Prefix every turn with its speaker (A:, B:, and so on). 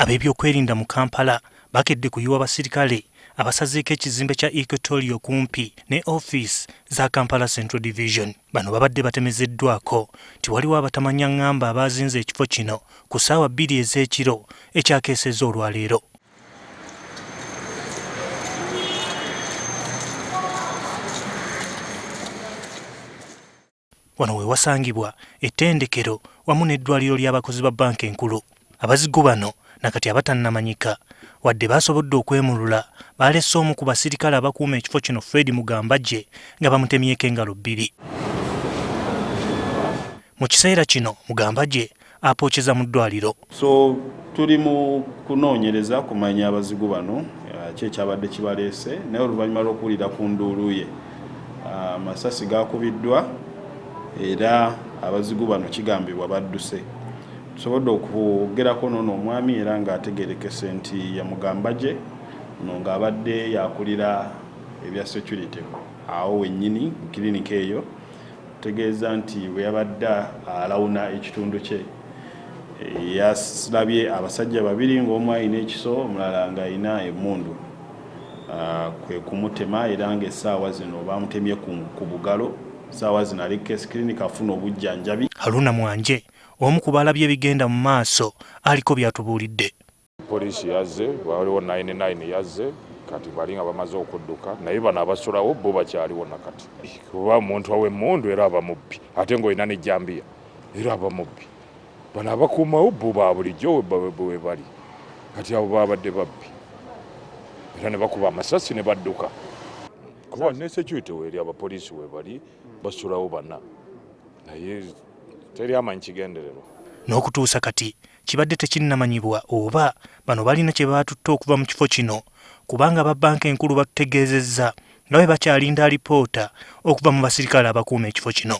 A: Ab'ebyokwerinda mu Kampala bakedde kuyiwa abaserikale abasazeeko ekizimbe kya Equatorial kumpi ne office za Kampala Central Division. Bano babadde batemezeddwako ti waliwo abatamanya ngamba abazinze ekifo kino ku ssaawa 2 ez'ekiro ekyakeesezza olwaleero. Wano we wasangibwa ettendekero wamu n'eddwaliro ly'abakozi ba Banka enkulu. Abazigu bano nakati abatannamanyika wadde basobodde okwemulula balese omu ku baserikale abakuuma ekifo kino Fred Mugambagye nga bamutemyeko engalo 2. Mu kiseera kino Mugambagye apookeza mu ddwaliro.
B: So tuli mu kunoonyereza kumanya abazigu bano kyekyabadde kibaleese naye oluvanyuma lw'okuwulira ku nduulu ye amasasi gaakubiddwa era abazigu bano kigambibwa badduse. Tusobodde okugerako n'ono omwami era ng'ategeerekese nti ya Mugambagye no ng'abadde yakulira ebya security awo wennyini mu kilinika eyo. Tegeeza nti bwe yabadde alawuna ekitundu kye yasilabye abasajja babiri ng'omu alina ekiso omulala ng'alina emmundu kwe kumutema era ng'essaawa zino bamutemye ku bugalo. Essaawa zino ali Case Clinic afuna obujjanjabi. Haruna Mwanje omu ku balabye ebigenda mu maaso aliko byatubuulidde.
C: Poliisi yazze, waliwo 99 yazze kati bali nga bamaze okudduka naye bano abasulawo bo bakyaliwo nakati. Kuba omuntu aw'emmundu era aba mubbi ate ng'olina n'ejjambiya era aba mubbi. Bano abakuumawo bo ba bulijjo bwe bali kati abo babadde babbi era ne bakuba amasasi ne badduka. Kuba ne security weri abapoliisi we bali basulawo bana naye teri amanyi kigendererwa.
A: N'okutuusa kati kibadde tekinnamanyibwa oba bano balina kye baatutte okuva mu kifo kino kubanga ba Banka enkulu batutegeezezza nga bwe bakyalinda alipoota okuva mu baserikale abakuuma ekifo kino.